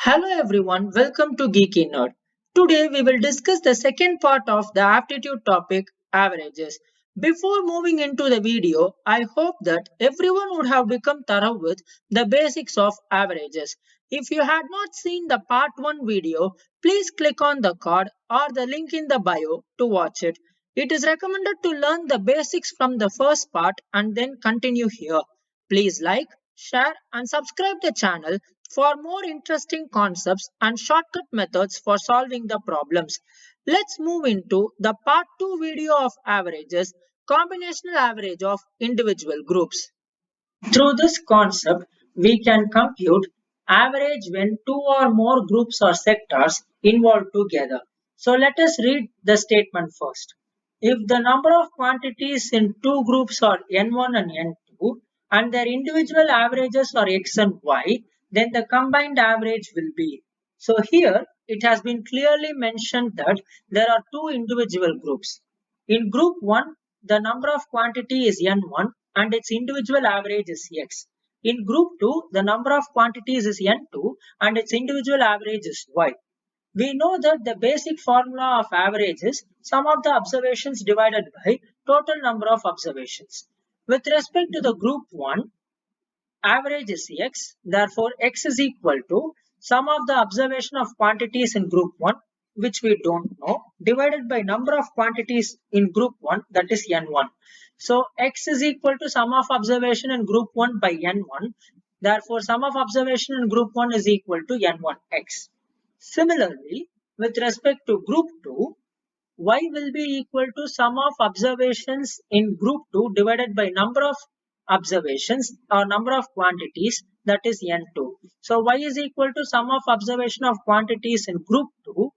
Hello everyone, welcome to Geeky Nerd. Today we will discuss the second part of the aptitude topic, averages. Before moving into the video, I hope that everyone would have become thorough with the basics of averages. If you had not seen the part 1 video, please click on the card or the link in the bio to watch it. It is recommended to learn the basics from the first part and then continue here. Please like, share and subscribe the channel for more interesting concepts and shortcut methods for solving the problems. Let's move into the part 2 video of averages, combinational average of individual groups. Through this concept, we can compute average when two or more groups or sectors involved together. So let us read the statement first. If the number of quantities in two groups are n1 and n2 and their individual averages are x and y, then the combined average will be. So here it has been clearly mentioned that there are two individual groups. In group 1, the number of quantity is n1 and its individual average is x. In group 2, the number of quantities is n2 and its individual average is y. We know that the basic formula of average is sum of the observations divided by total number of observations. With respect to the group 1, average is x, therefore x is equal to sum of the observation of quantities in group 1, which we don't know, divided by number of quantities in group 1, that is n1. So x is equal to sum of observation in group 1 by n1, therefore sum of observation in group 1 is equal to n1x. Similarly, with respect to group 2, y will be equal to sum of observations in group 2 divided by number of observations or number of quantities, that is n2. So y is equal to sum of observation of quantities in group 2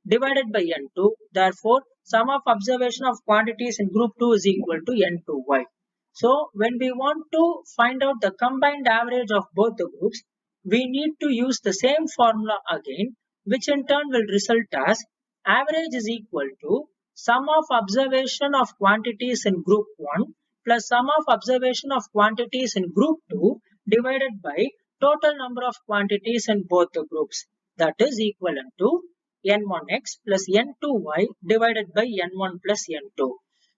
divided by n2. Therefore, sum of observation of quantities in group 2 is equal to n2y. So when we want to find out the combined average of both the groups, we need to use the same formula again, which in turn will result as average is equal to sum of observation of quantities in group 1 plus sum of observation of quantities in group 2 divided by total number of quantities in both the groups, that is equivalent to n1x plus n2y divided by n1 plus n2.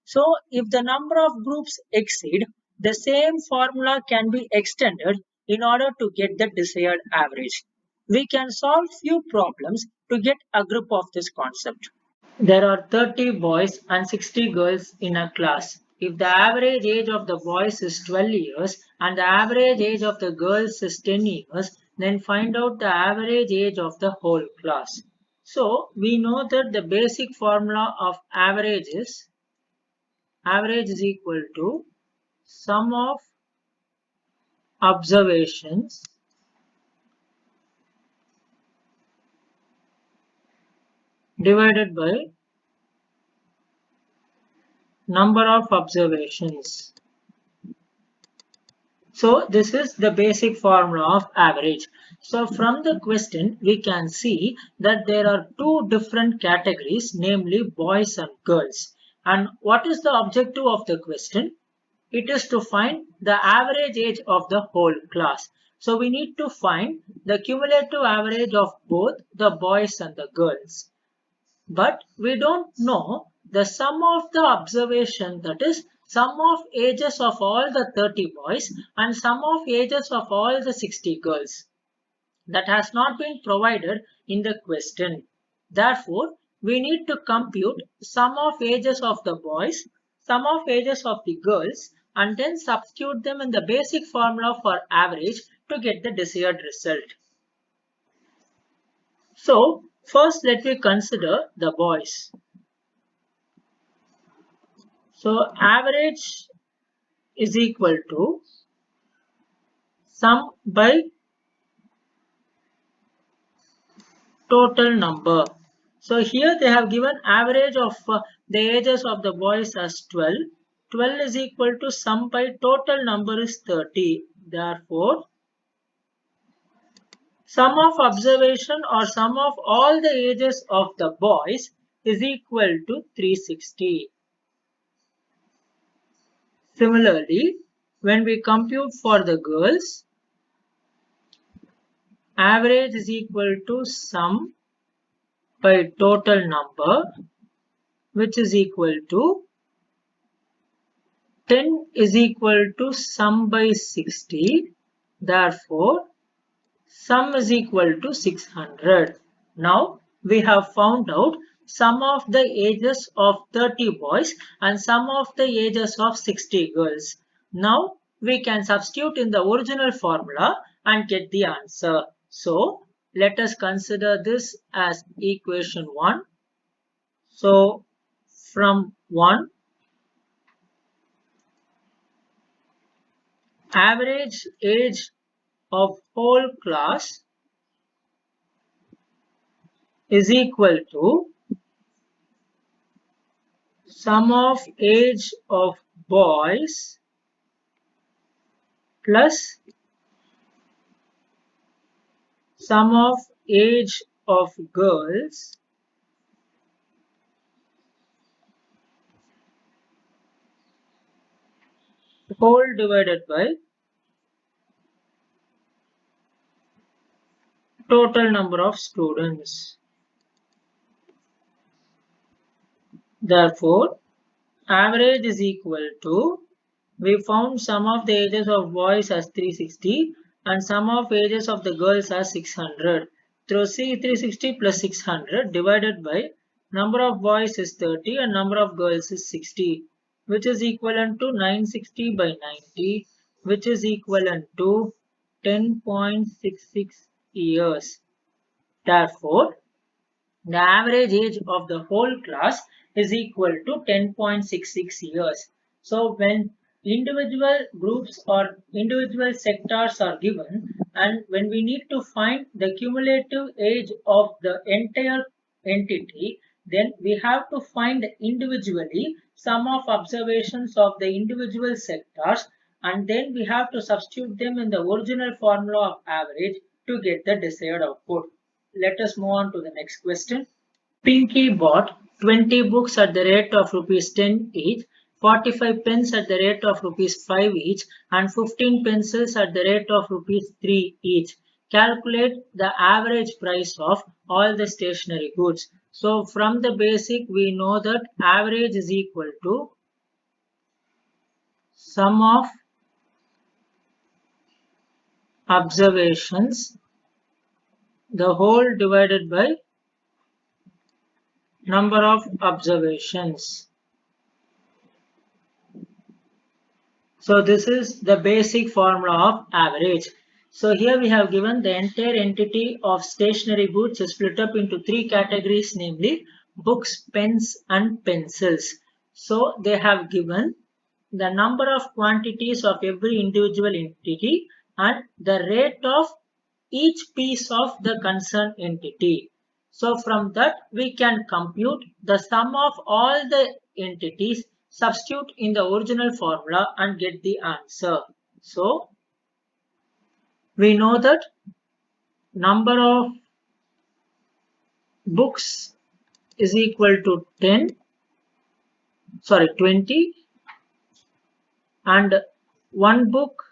So if the number of groups exceed, the same formula can be extended in order to get the desired average. We can solve few problems to get a grip of this concept. There are 30 boys and 60 girls in a class. If the average age of the boys is 12 years and the average age of the girls is 10 years, then find out the average age of the whole class. So we know that the basic formula of average is equal to sum of observations divided by number of observations. So this is the basic formula of average. So from the question we can see that there are two different categories, namely boys and girls. And what is the objective of the question? It is to find the average age of the whole class. So we need to find the cumulative average of both the boys and the girls. But we don't know the sum of the observation, that is sum of ages of all the 30 boys and sum of ages of all the 60 girls. That has not been provided in the question. Therefore, we need to compute sum of ages of the boys, sum of ages of the girls, and then substitute them in the basic formula for average to get the desired result. So, first let me consider the boys. So, average is equal to sum by total number. So, here they have given average of the ages of the boys as 12. 12 is equal to sum by total number is 30. Therefore, sum of observation or sum of all the ages of the boys is equal to 360. Similarly, when we compute for the girls, average is equal to sum by total number, which is equal to 10 is equal to sum by 60. Therefore, sum is equal to 600. Now, we have found out sum of the ages of 30 boys and sum of the ages of 60 girls. Now, we can substitute in the original formula and get the answer. So, let us consider this as equation 1. So, from 1, average age of whole class is equal to sum of age of boys plus sum of age of girls whole divided by total number of students. Therefore, average is equal to, we found sum of the ages of boys as 360 and sum of ages of the girls as 600. Through C 360 plus 600 divided by number of boys is 30 and number of girls is 60, which is equivalent to 960 by 90, which is equivalent to 10.66 years. Therefore, the average age of the whole class is equal to 10.66 years. So when individual groups or individual sectors are given and when we need to find the cumulative age of the entire entity, then we have to find individually sum of observations of the individual sectors and then we have to substitute them in the original formula of average to get the desired output. Let us move on to the next question. Pinky bought 20 books at the rate of rupees 10 each, 45 pens at the rate of rupees 5 each, and 15 pencils at the rate of rupees 3 each. Calculate the average price of all the stationery goods. So from the basic, we know that average is equal to sum of observations, the whole divided by number of observations. So this is the basic formula of average. So here we have given the entire entity of stationery goods is split up into three categories, namely books, pens and pencils. So they have given the number of quantities of every individual entity and the rate of each piece of the concerned entity. So from that we can compute the sum of all the entities, substitute in the original formula and get the answer. So we know that number of books is equal to 20 and one book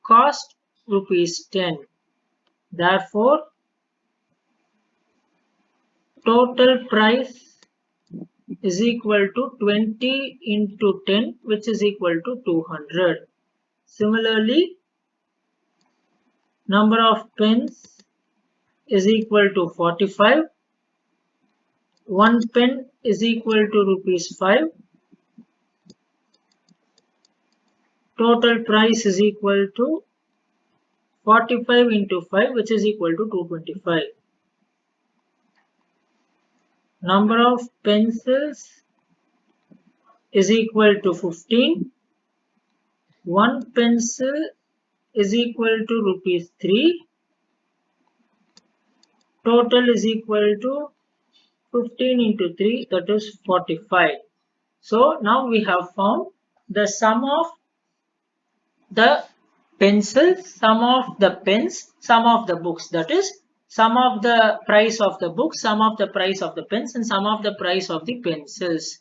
cost rupees 10. Therefore, total price is equal to 20 into 10, which is equal to 200. Similarly, number of pens is equal to 45. One pen is equal to rupees 5. Total price is equal to 45 into 5, which is equal to 225. Number of pencils is equal to 15. One pencil is equal to rupees 3. Total is equal to 15 into 3, that is 45. So now we have found the sum of the pencils, sum of the pens, sum of the books, that is sum of the price of the books, sum of the price of the pens and sum of the price of the pencils.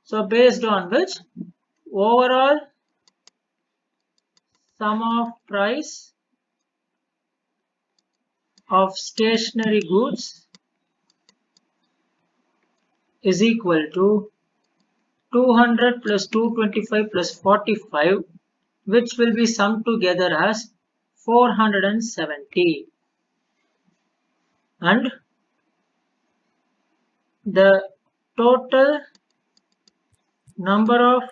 So based on which overall sum of price of stationary goods is equal to 200 plus 225 plus 45, which will be summed together as 470. And the total number of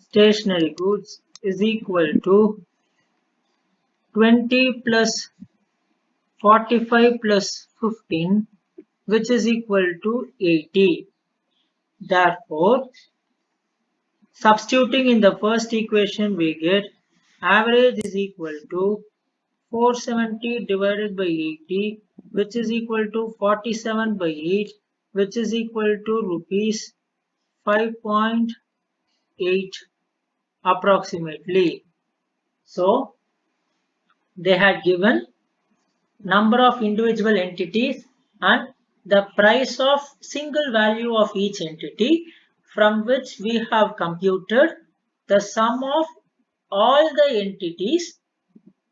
stationary goods is equal to 20 plus 45 plus 15, which is equal to 80. Therefore, substituting in the first equation, we get average is equal to 470 divided by 80, which is equal to 47 by 8, which is equal to rupees 5.8 approximately. So, they had given number of individual entities and the price of single value of each entity, from which we have computed the sum of all the entities,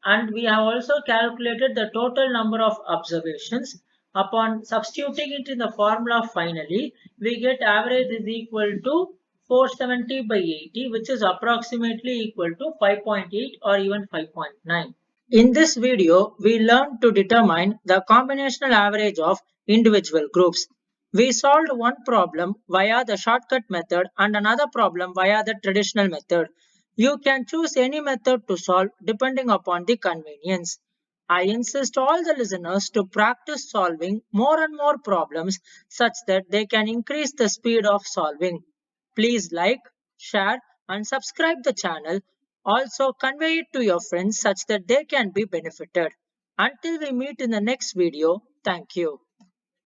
and we have also calculated the total number of observations. Upon substituting it in the formula, finally we get average is equal to 470 by 80, which is approximately equal to 5.8 or even 5.9. In this video, we learned to determine the combinational average of individual groups. We solved one problem via the shortcut method and another problem via the traditional method. You can choose any method to solve depending upon the convenience. I insist all the listeners to practice solving more and more problems such that they can increase the speed of solving. Please like, share, and subscribe the channel. Also, convey it to your friends such that they can be benefited. Until we meet in the next video, thank you.